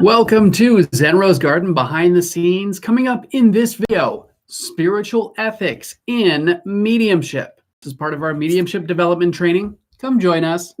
Welcome to Zen Rose Garden Behind the Scenes. Coming up in this video, spiritual ethics in mediumship. This is part of our mediumship development training. Come join us.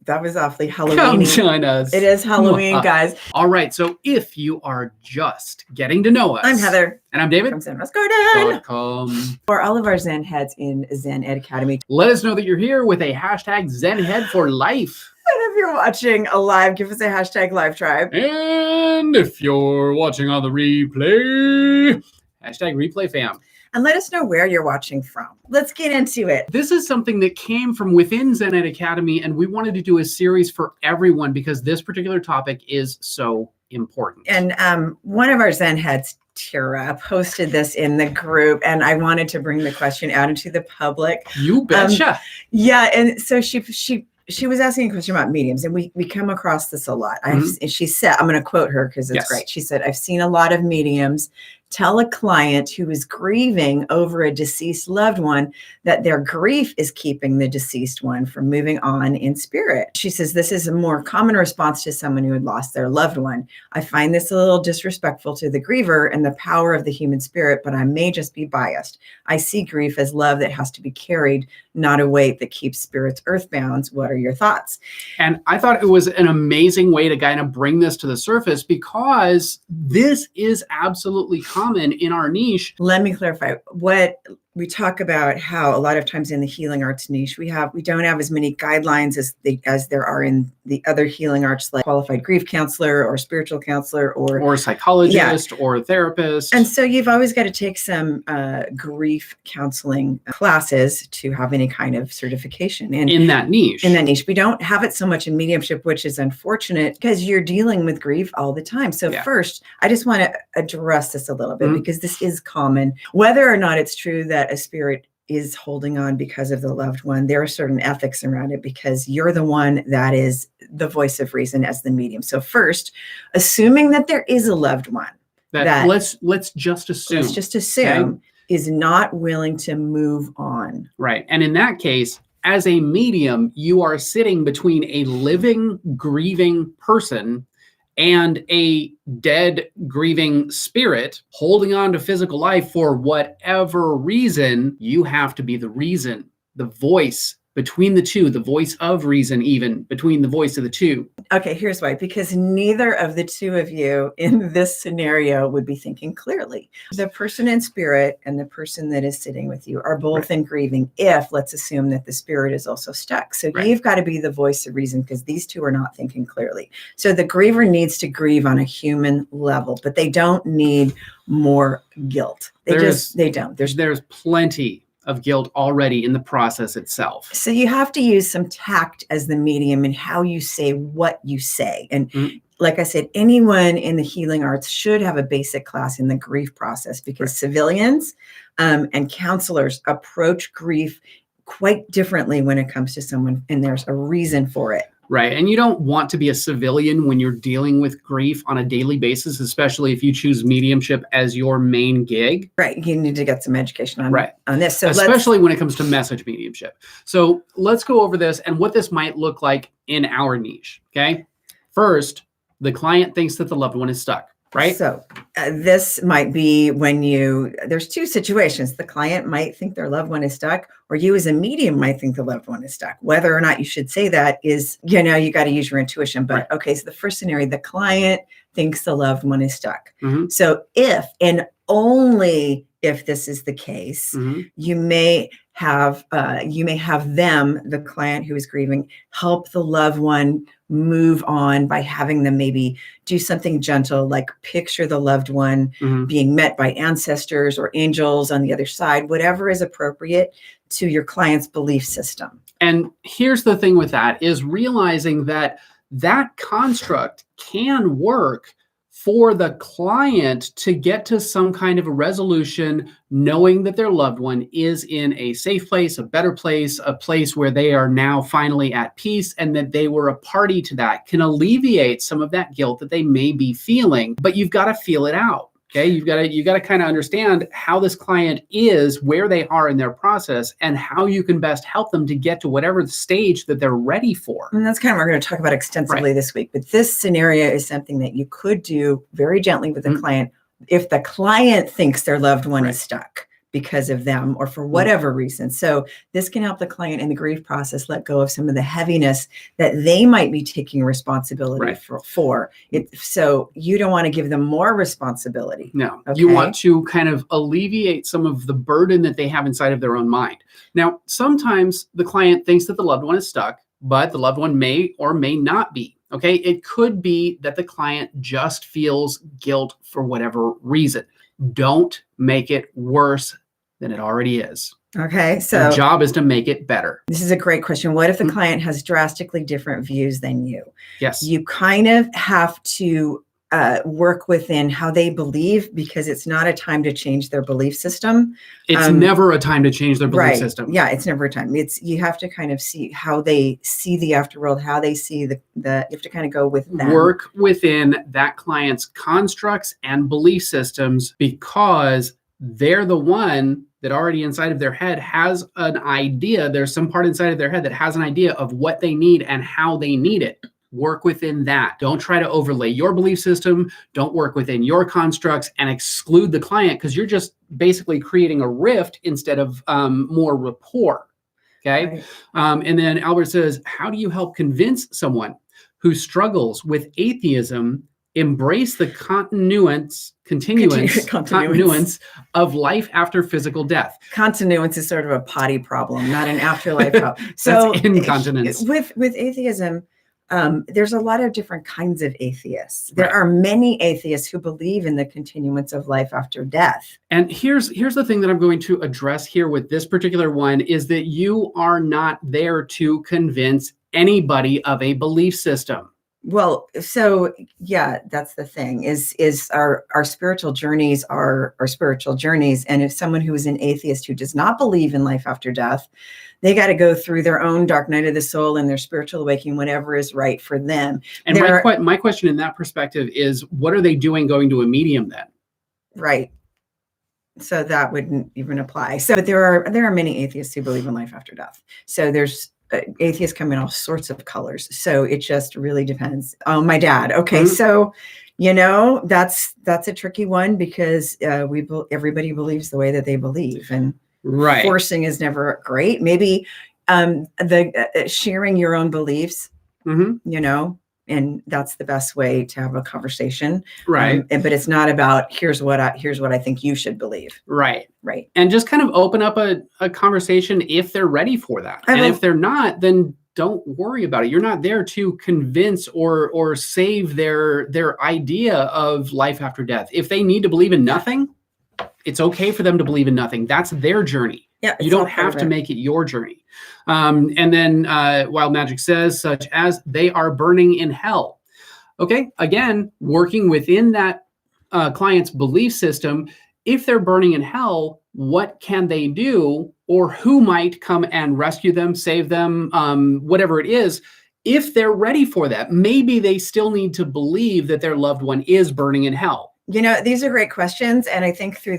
That was awfully Halloween. Come join us. It is Halloween, guys. All right, so if you are just getting to know us. I'm Heather. And I'm David. From Zen Rose Garden. .com. For all of our Zen heads in Zen Ed Academy. Let us know that you're here with a hashtag Zen Head for life. And if you're watching a live, give us a hashtag live tribe. And if you're watching on the replay, hashtag replay fam. And let us know where you're watching from. Let's get into it. This is something that came from within Zen Ed Academy, and we wanted to do a series for everyone because this particular topic is so important. And one of our Zen heads, Tira, posted this in the group, and I wanted to bring the question out into the public. You betcha. Yeah, and so she was asking a question about mediums, and we come across this a lot. She said, I'm going to quote her because it's great. She said, I've seen a lot of mediums tell a client who is grieving over a deceased loved one that their grief is keeping the deceased one from moving on in spirit. She says, this is a more common response to someone who had lost their loved one. I find this a little disrespectful to the griever and the power of the human spirit, but I may just be biased. I see grief as love that has to be carried, not a weight that keeps spirits earthbound. What are your thoughts? And I thought it was an amazing way to kind of bring this to the surface because this is absolutely common in our niche. Let me clarify what we talk about, how a lot of times in the healing arts niche, we don't have as many guidelines as there are in the other healing arts, like qualified grief counselor or spiritual counselor or psychologist or therapist. And so you've always got to take some grief counseling classes to have any kind of certification in that niche. We don't have it so much in mediumship, which is unfortunate because you're dealing with grief all the time. So first, I just want to address this a little bit because this is common, whether or not it's true that a spirit is holding on because of the loved one. There are certain ethics around it because you're the one that is the voice of reason as the medium. So first, assuming that there is a loved one that let's just assume is not willing to move on. Right. And in that case, as a medium, you are sitting between a living, grieving person and a dead, grieving spirit holding on to physical life for whatever reason. You have to be the reason, the voice between the two, the voice of reason, even between the voice of the two. Okay, here's why. Because neither of the two of you in this scenario would be thinking clearly. The person in spirit and the person that is sitting with you are both in grieving if, let's assume that the spirit is also stuck. So you've got to be the voice of reason because these two are not thinking clearly. So the griever needs to grieve on a human level, but they don't need more guilt. They don't. There's plenty of guilt already in the process itself. So you have to use some tact as the medium in how you say what you say. And like I said, anyone in the healing arts should have a basic class in the grief process because civilians and counselors approach grief quite differently when it comes to someone, and there's a reason for it. Right. And you don't want to be a civilian when you're dealing with grief on a daily basis, especially if you choose mediumship as your main gig. Right. You need to get some education on this. So especially when it comes to message mediumship. So let's go over this and what this might look like in our niche. Okay. First, the client thinks that the loved one is stuck. Right. So this might be when there's two situations. The client might think their loved one is stuck, or you as a medium might think the loved one is stuck. Whether or not you should say that is, you got to use your intuition. But okay, so the first scenario, the client thinks the loved one is stuck. So if and only if this is the case, you may have them, the client who is grieving, help the loved one move on by having them maybe do something gentle, like picture the loved one being met by ancestors or angels on the other side, whatever is appropriate to your client's belief system. And here's the thing with that is realizing that construct can work for the client to get to some kind of a resolution, knowing that their loved one is in a safe place, a better place, a place where they are now finally at peace, and that they were a party to that, can alleviate some of that guilt that they may be feeling. But you've got to feel it out. Okay, you got to kind of understand how this client is, where they are in their process, and how you can best help them to get to whatever stage that they're ready for. And that's kind of what we're going to talk about extensively this week. But this scenario is something that you could do very gently with the client if the client thinks their loved one is stuck because of them or for whatever reason. So this can help the client in the grief process let go of some of the heaviness that they might be taking responsibility for. So you don't want to give them more responsibility. No, you want to kind of alleviate some of the burden that they have inside of their own mind. Now, sometimes the client thinks that the loved one is stuck, but the loved one may or may not be. Okay, it could be that the client just feels guilt for whatever reason. Don't make it worse than it already is. Okay, so the job is to make it better. This is a great question. What if the client has drastically different views than you? Yes. You kind of have to work within how they believe, because it's not a time to change their belief system. It's never a time to change their belief system. Yeah, it's never a time. You have to kind of see how they see the afterworld, how they see you have to kind of go with them. Work within that client's constructs and belief systems, because they're the one that already inside of their head has an idea. There's some part inside of their head that has an idea of what they need and how they need it. Work within that. Don't try to overlay your belief system. Don't work within your constructs and exclude the client, because you're just basically creating a rift instead of more rapport. Okay. Right. And then Albert says, how do you help convince someone who struggles with atheism embrace the continuance of life after physical death? Continuance is sort of a potty problem, not an afterlife problem. So that's incontinence. With atheism, there's a lot of different kinds of atheists. There are many atheists who believe in the continuance of life after death. And here's the thing that I'm going to address here with this particular one is that you are not there to convince anybody of a belief system. Well, so yeah, that's the thing is our spiritual journeys are our spiritual journeys. And if someone who is an atheist who does not believe in life after death, they got to go through their own dark night of the soul and their spiritual awakening, whatever is right for them. And my question in that perspective is, what are they doing going to a medium then? Right. So that wouldn't even apply. So, but there are many atheists who believe in life after death. So there's atheists come in all sorts of colors. So it just really depends. Oh, my dad. Okay. So, that's a tricky one, because everybody believes the way that they believe, and forcing is never great. Maybe the sharing your own beliefs, and that's the best way to have a conversation. Right. But it's not about here's what I think you should believe. Right. Right. And just kind of open up a conversation if they're ready for that. And if they're not, then don't worry about it. You're not there to convince or save their idea of life after death. If they need to believe in nothing, it's okay for them to believe in nothing. That's their journey. Yeah, you don't have to make it your journey. And then Wild Magic says, such as they are burning in hell. Okay, again, working within that client's belief system. If they're burning in hell, what can they do, or who might come and rescue them, save them, whatever it is, if they're ready for that? Maybe they still need to believe that their loved one is burning in hell. These are great questions. And I think through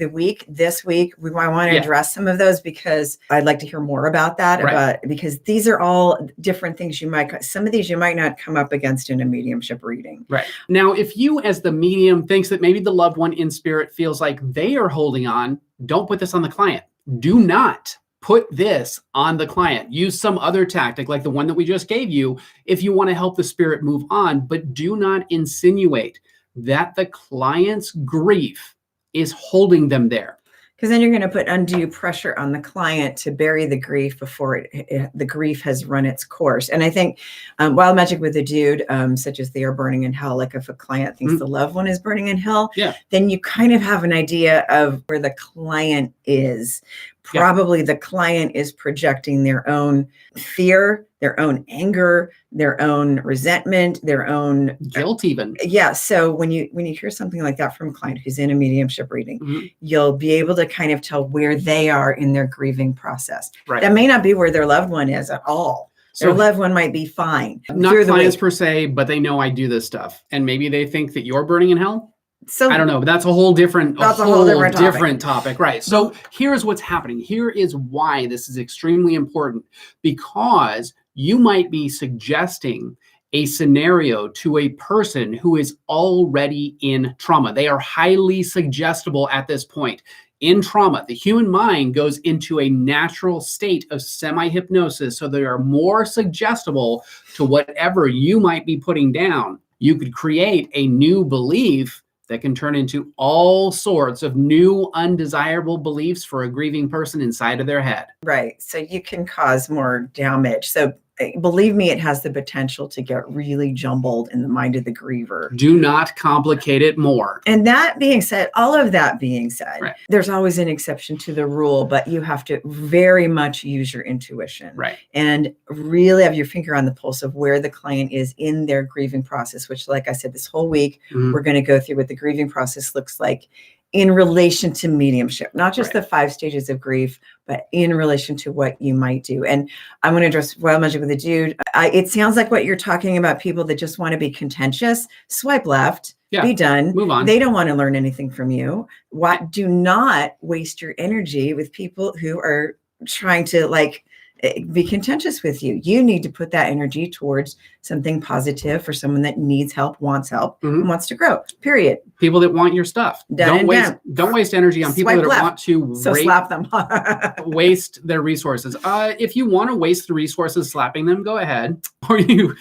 this week, I want to address some of those, because I'd like to hear more about that, because these are all different things some of these you might not come up against in a mediumship reading. Right. Now, if you as the medium thinks that maybe the loved one in spirit feels like they are holding on, don't put this on the client. Do not put this on the client. Use some other tactic like the one that we just gave you if you want to help the spirit move on, but do not insinuate that the client's grief is holding them there. Because then you're going to put undue pressure on the client to bury the grief before the grief has run its course. And I think Wild Magic with a dude, such as they are burning in hell, like if a client thinks the loved one is burning in hell, then you kind of have an idea of where the client is. Probably the client is projecting their own fear, their own anger, their own resentment, their own guilt even. Yeah. So when you hear something like that from a client who's in a mediumship reading, you'll be able to kind of tell where they are in their grieving process. Right. That may not be where their loved one is at all. Their loved one might be fine. Not clients per se, but they know I do this stuff. And maybe they think that you're burning in hell. So I don't know, but that's a whole different, That's a whole different topic. Right. So here's what's happening. Here is why this is extremely important, because you might be suggesting a scenario to a person who is already in trauma. They are highly suggestible at this point. In trauma, the human mind goes into a natural state of semi-hypnosis, so they are more suggestible to whatever you might be putting down. You could create a new belief that can turn into all sorts of new undesirable beliefs for a grieving person inside of their head. Right. So you can cause more damage. So believe me, it has the potential to get really jumbled in the mind of the griever. Do not complicate it more. And that being said, all of that being said, Right. There's always an exception to the rule, but you have to very much use your intuition. Right. And really have your finger on the pulse of where the client is in their grieving process, which, like I said, this whole week, we're going to go through what the grieving process looks like in relation to mediumship, not just the 5 stages of grief, but in relation to what you might do. And I'm going to address Wild Magic with a Dude. It sounds like what you're talking about, people that just want to be contentious, swipe left, be done, move on. They don't want to learn anything from you. Do not waste your energy with people who are trying to be contentious with you. You need to put that energy towards something positive for someone that needs help, wants help, and wants to grow. Period. People that want your stuff. Don't waste energy on people that want to slap them. waste their resources. If you want to waste the resources slapping them, go ahead. Or you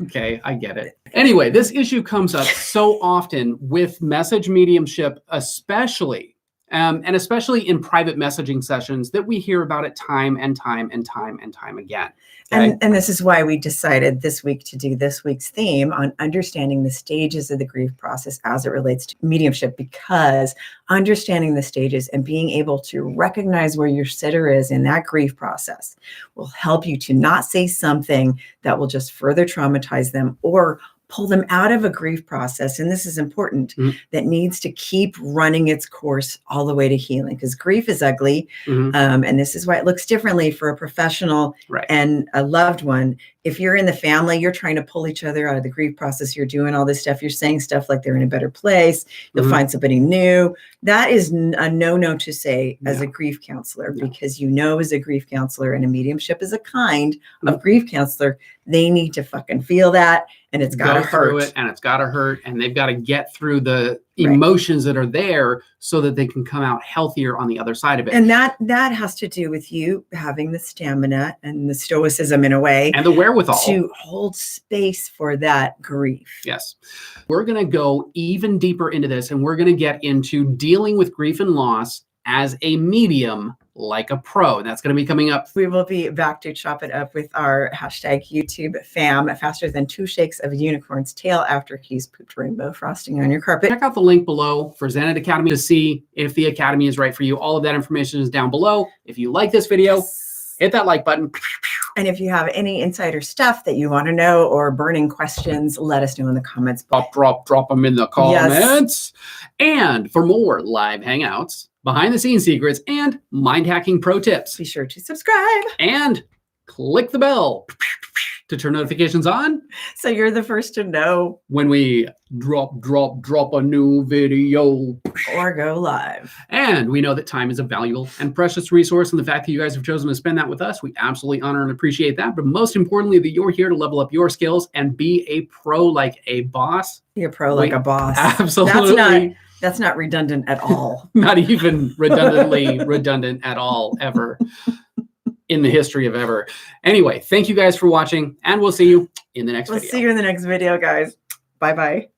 okay, I get it. Anyway, this issue comes up so often with message mediumship, especially and especially in private messaging sessions, that we hear about it time and time again. Okay? And this is why we decided this week to do this week's theme on understanding the stages of the grief process as it relates to mediumship, because understanding the stages and being able to recognize where your sitter is in that grief process will help you to not say something that will just further traumatize them or pull them out of a grief process. And this is important, that needs to keep running its course all the way to healing, because grief is ugly. And this is why it looks differently for a professional and a loved one. If you're in the family, you're trying to pull each other out of the grief process. You're doing all this stuff. You're saying stuff like they're in a better place. You'll find somebody new. That is a no-no to say as a grief counselor, because as a grief counselor and a mediumship is a kind of grief counselor, they need to fucking feel that. And it's got to hurt. And it's got to hurt. And they've got to get through the emotions that are there so that they can come out healthier on the other side of it. And that has to do with you having the stamina and the stoicism in a way. And the wherewithal. To hold space for that grief. Yes. We're going to go even deeper into this, and we're going to get into dealing with grief and loss as a medium, like a pro. And that's going to be coming up. We will be back to chop it up with our hashtag YouTube fam, faster than 2 shakes of a unicorn's tail after he's pooped rainbow frosting on your carpet. Check out the link below for Zenit Academy to see if the Academy is right for you. All of that information is down below. If you like this video, hit that like button. And if you have any insider stuff that you want to know or burning questions, let us know in the comments. Drop them in the comments. Yes. And for more live hangouts, behind the scenes secrets, and mind hacking pro tips, be sure to subscribe and click the bell to turn notifications on, so you're the first to know when we drop a new video or go live. And we know that time is a valuable and precious resource, and the fact that you guys have chosen to spend that with us, we absolutely honor and appreciate that. But most importantly, that you're here to level up your skills and be a pro like a boss. Be a pro like a boss. Absolutely. That's not redundant at all. Not even redundant at all, ever. In the history of ever. Anyway, thank you guys for watching, and we'll see you in the next video. We'll see you in the next video, guys. Bye-bye.